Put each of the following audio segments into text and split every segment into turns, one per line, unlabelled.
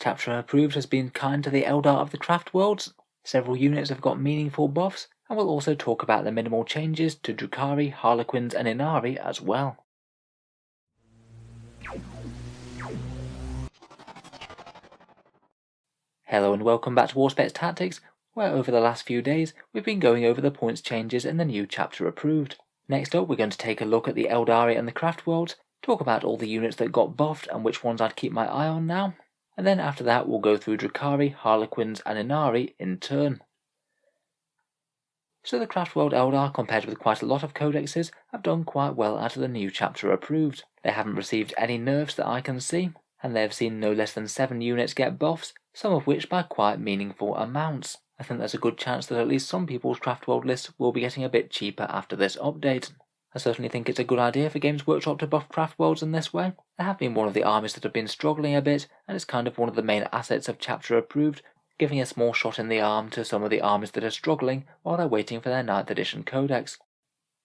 Chapter Approved has been kind to the Eldar of the Craftworlds. Several units have got meaningful buffs, and we'll also talk about the minimal changes to Drukhari, Harlequins and Ynnari as well. Hello and welcome back to Auspex Tactics, where over the last few days we've been going over the points changes in the new Chapter Approved. Next up we're going to take a look at the Eldari and the Craftworlds, talk about all the units that got buffed and which ones I'd keep my eye on now, and then after that we'll go through Drukhari, Harlequins and Ynnari in turn. So the Craftworld Eldar, compared with quite a lot of codexes, have done quite well out of the new Chapter Approved. They haven't received any nerfs that I can see, and they have seen no less than 7 units get buffs, some of which by quite meaningful amounts. I think there's a good chance that at least some people's Craftworld lists will be getting a bit cheaper after this update. I certainly think it's a good idea for Games Workshop to buff Craftworlds in this way. They have been one of the armies that have been struggling a bit, and it's kind of one of the main assets of Chapter Approved, giving a small shot in the arm to some of the armies that are struggling while they're waiting for their 9th edition codex.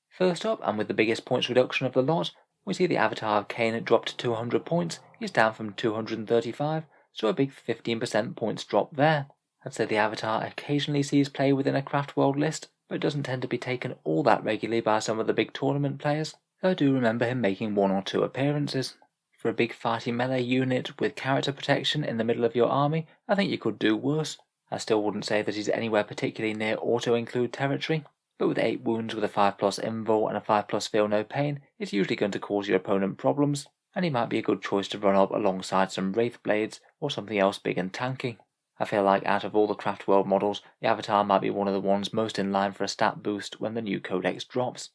First up, and with the biggest points reduction of the lot, we see the avatar of Kane dropped to 200 points. He's down from 235, so a big 15% points drop there. I'd say the avatar occasionally sees play within a Craftworld list, but doesn't tend to be taken all that regularly by some of the big tournament players, though I do remember him making 1 or 2 appearances. For a big fighting melee unit with character protection in the middle of your army, I think you could do worse. I still wouldn't say that he's anywhere particularly near auto-include territory, but with 8 wounds with a 5+ invul and a 5+ feel no pain, it's usually going to cause your opponent problems, and he might be a good choice to run up alongside some Wraith Blades or something else big and tanky. I feel like out of all the Craftworld models, the Avatar might be one of the ones most in line for a stat boost when the new codex drops.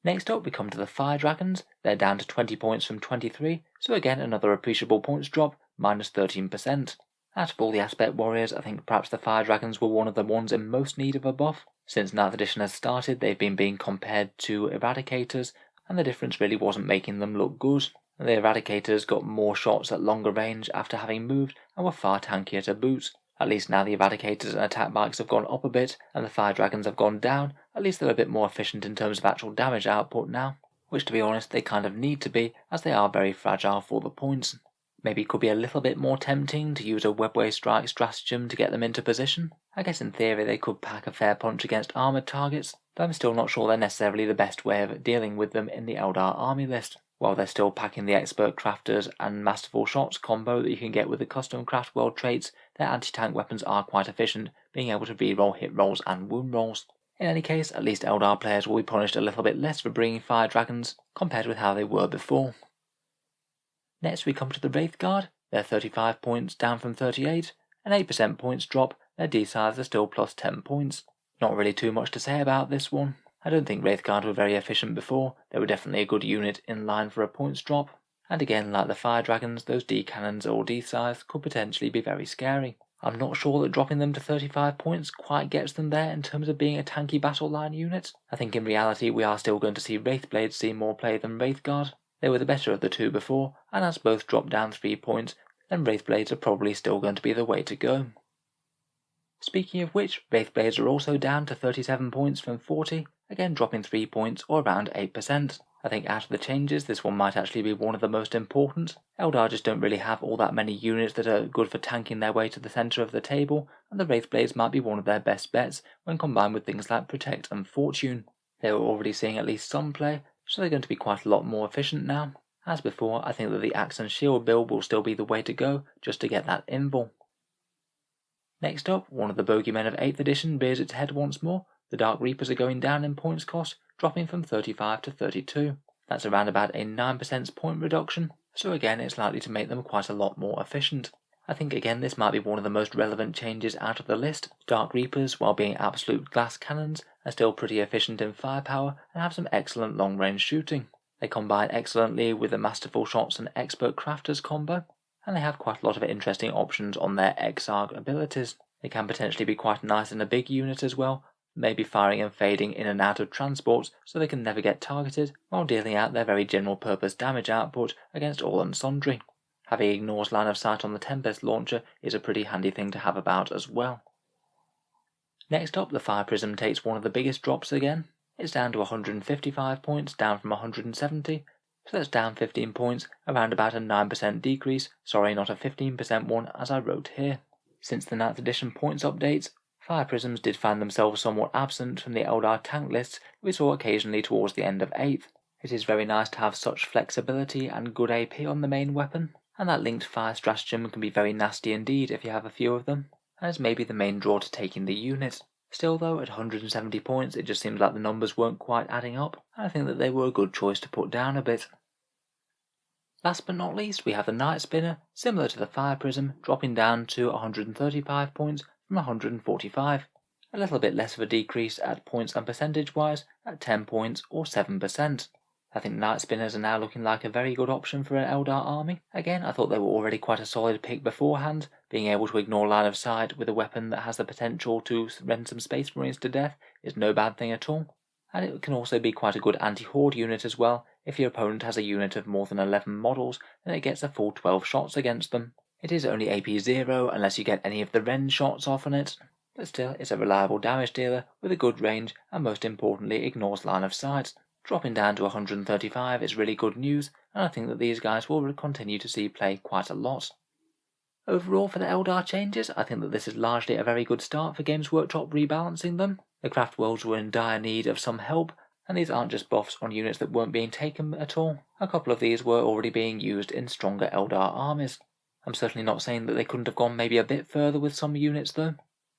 Next up we come to the Fire Dragons. They're down to 20 points from 23, so again another appreciable points drop, minus 13%. Out of all the Aspect Warriors, I think perhaps the Fire Dragons were one of the ones in most need of a buff. Since 9th edition has started, they've been being compared to Eradicators, and the difference really wasn't making them look good. The Eradicators got more shots at longer range after having moved and were far tankier to boot. At least now the Eradicators and attack bikes have gone up a bit and the Fire Dragons have gone down, at least they're a bit more efficient in terms of actual damage output now, which to be honest they kind of need to be as they are very fragile for the points. Maybe it could be a little bit more tempting to use a webway strike stratagem to get them into position. I guess in theory they could pack a fair punch against armoured targets, but I'm still not sure they're necessarily the best way of dealing with them in the Eldar army list. While they're still packing the Expert Crafters and Masterful Shots combo that you can get with the custom Craftworld traits, their anti-tank weapons are quite efficient, being able to reroll hit rolls and wound rolls. In any case, at least Eldar players will be punished a little bit less for bringing Fire Dragons compared with how they were before. Next we come to the Wraith Guard. They're 35 points down from 38, an 8% points drop. Their D-size are still plus 10 points. Not really too much to say about this one. I don't think Wraith Guard were very efficient before. They were definitely a good unit in line for a points drop. And again, like the Fire Dragons, those D-cannons or D-size could potentially be very scary. I'm not sure that dropping them to 35 points quite gets them there in terms of being a tanky battle line unit. I think in reality we are still going to see Wraith Blades see more play than Wraith Guard. They were the better of the two before, and as both drop down 3 points, then Wraith Blades are probably still going to be the way to go. Speaking of which, Wraith Blades are also down to 37 points from 40, again dropping 3 points or around 8%. I think out of the changes, this one might actually be one of the most important. Eldar just don't really have all that many units that are good for tanking their way to the centre of the table, and the Wraith Blades might be one of their best bets when combined with things like Protect and Fortune. They were already seeing at least some play, so they're going to be quite a lot more efficient now. As before, I think that the Axe and Shield build will still be the way to go, just to get that invul. Next up, one of the bogeymen of 8th edition rears its head once more. The Dark Reapers are going down in points cost, dropping from 35 to 32. That's around about a 9% point reduction, so again it's likely to make them quite a lot more efficient. I think again this might be one of the most relevant changes out of the list. Dark Reapers, while being absolute glass cannons, are still pretty efficient in firepower and have some excellent long range shooting. They combine excellently with the Masterful Shots and Expert Crafters combo, and they have quite a lot of interesting options on their Exarch abilities. They can potentially be quite nice in a big unit as well, maybe firing and fading in and out of transports so they can never get targeted, while dealing out their very general purpose damage output against all and sundry. Having Ignores line of sight on the Tempest launcher is a pretty handy thing to have about as well. Next up, the Fire Prism takes one of the biggest drops again. It's down to 155 points, down from 170. so that's down 15 points, around about a 9% decrease, sorry not a 15% one as I wrote here. Since the 9th edition points updates, Fire Prisms did find themselves somewhat absent from the Eldar tank lists we saw occasionally towards the end of 8th. It is very nice to have such flexibility and good AP on the main weapon, and that linked fire stratagem can be very nasty indeed if you have a few of them, and is maybe the main draw to taking the unit. Still though, at 170 points it just seems like the numbers weren't quite adding up, and I think that they were a good choice to put down a bit. Last but not least, we have the Night Spinner, similar to the Fire Prism, dropping down to 135 points from 145. A little bit less of a decrease at points and percentage wise, at 10 points or 7%. I think Night Spinners are now looking like a very good option for an Eldar army. Again, I thought they were already quite a solid pick beforehand. Being able to ignore line of sight with a weapon that has the potential to rend some Space Marines to death is no bad thing at all. And it can also be quite a good anti-horde unit as well. If your opponent has a unit of more than 11 models, then it gets a full 12 shots against them. It is only AP 0 unless you get any of the rend shots off on it, but still it's a reliable damage dealer with a good range and most importantly ignores line of sight. Dropping down to 135 is really good news, and I think that these guys will continue to see play quite a lot. Overall for the Eldar changes, I think that this is largely a very good start for Games Workshop rebalancing them. The Craftworlds were in dire need of some help, and these aren't just buffs on units that weren't being taken at all. A couple of these were already being used in stronger Eldar armies. I'm certainly not saying that they couldn't have gone maybe a bit further with some units though.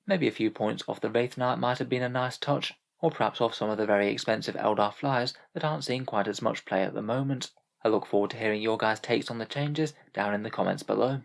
Maybe a few points off the Wraith Knight might have been a nice touch, or perhaps off some of the very expensive Eldar flyers that aren't seeing quite as much play at the moment. I look forward to hearing your guys' takes on the changes down in the comments below.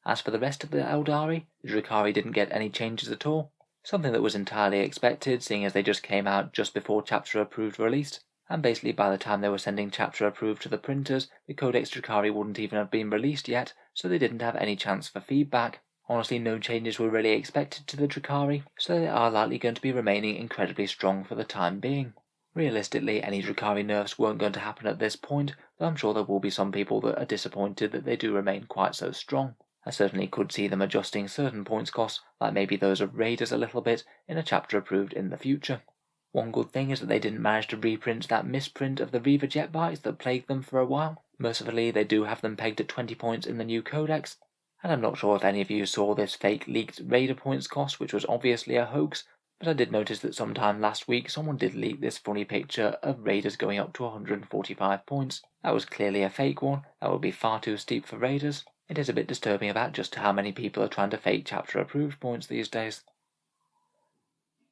As for the rest of the Eldari, the Drukhari didn't get any changes at all, something that was entirely expected seeing as they just came out just before Chapter Approved released, and basically by the time they were sending Chapter Approved to the printers, the Codex Drukhari wouldn't even have been released yet, so they didn't have any chance for feedback. Honestly, no changes were really expected to the Drukhari, so they are likely going to be remaining incredibly strong for the time being. Realistically, any Drukhari nerfs weren't going to happen at this point, though I'm sure there will be some people that are disappointed that they do remain quite so strong. I certainly could see them adjusting certain points costs, like maybe those of Raiders a little bit, in a Chapter Approved in the future. One good thing is that they didn't manage to reprint that misprint of the Reaver jet bikes that plagued them for a while. Mercifully, they do have them pegged at 20 points in the new codex, and I'm not sure if any of you saw this fake leaked Raider points cost, which was obviously a hoax, but I did notice that sometime last week someone did leak this funny picture of Raiders going up to 145 points. That was clearly a fake one. That would be far too steep for Raiders. It is a bit disturbing about just how many people are trying to fake Chapter Approved points these days.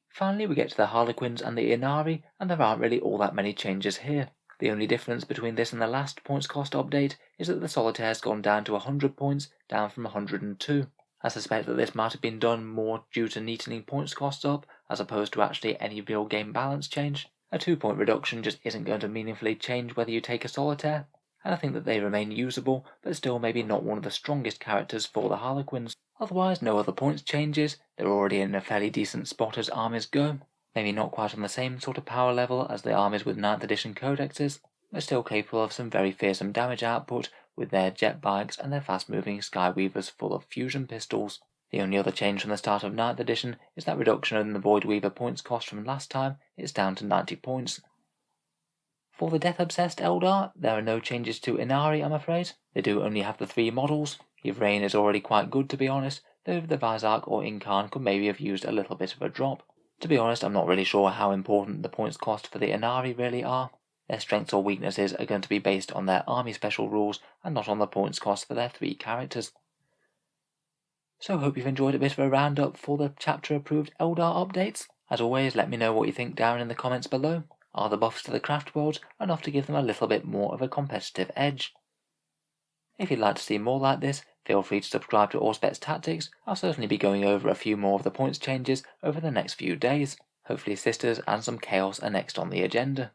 Finally, we get to the Harlequins and the Ynnari, and there aren't really all that many changes here. The only difference between this and the last points cost update is that the Solitaire's gone down to 100 points, down from 102. I suspect that this might have been done more due to neatening points costs up, as opposed to actually any real game balance change. A 2-point reduction just isn't going to meaningfully change whether you take a Solitaire, and I think that they remain usable, but still maybe not one of the strongest characters for the Harlequins. Otherwise, no other points changes. They're already in a fairly decent spot as armies go. Maybe not quite on the same sort of power level as the armies with 9th edition codexes, but still capable of some very fearsome damage output with their jet bikes and their fast-moving Skyweavers full of fusion pistols. The only other change from the start of 9th edition is that reduction in the Voidweaver points cost from last time. It's down to 90 points. For the Death-Obsessed Eldar, there are no changes to Ynnari, I'm afraid. They do only have the 3 models. Yvraine is already quite good, to be honest, though the Vizark or Incarn could maybe have used a little bit of a drop. To be honest, I'm not really sure how important the points cost for the Ynnari really are. Their strengths or weaknesses are going to be based on their army special rules and not on the points cost for their 3 characters. So hope you've enjoyed a bit of a roundup for the Chapter Approved Eldar updates. As always, let me know what you think down in the comments below. Are the buffs to the Craftworlds enough to give them a little bit more of a competitive edge? If you'd like to see more like this, feel free to subscribe to Auspex Tactics. I'll certainly be going over a few more of the points changes over the next few days. Hopefully Sisters and some Chaos are next on the agenda.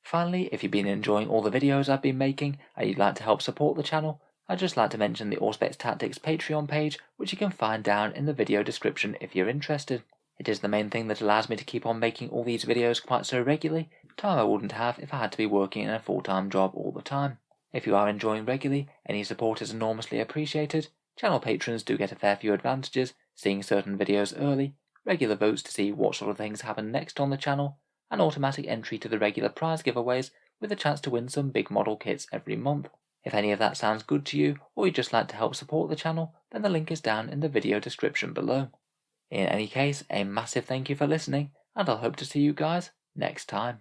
Finally, if you've been enjoying all the videos I've been making and you'd like to help support the channel, I'd just like to mention the Auspex Tactics Patreon page, which you can find down in the video description if you're interested. It is the main thing that allows me to keep on making all these videos quite so regularly, time I wouldn't have if I had to be working in a full-time job all the time. If you are enjoying regularly, any support is enormously appreciated. Channel patrons do get a fair few advantages, seeing certain videos early, regular votes to see what sort of things happen next on the channel, and automatic entry to the regular prize giveaways with a chance to win some big model kits every month. If any of that sounds good to you, or you'd just like to help support the channel, then the link is down in the video description below. In any case, a massive thank you for listening, and I'll hope to see you guys next time.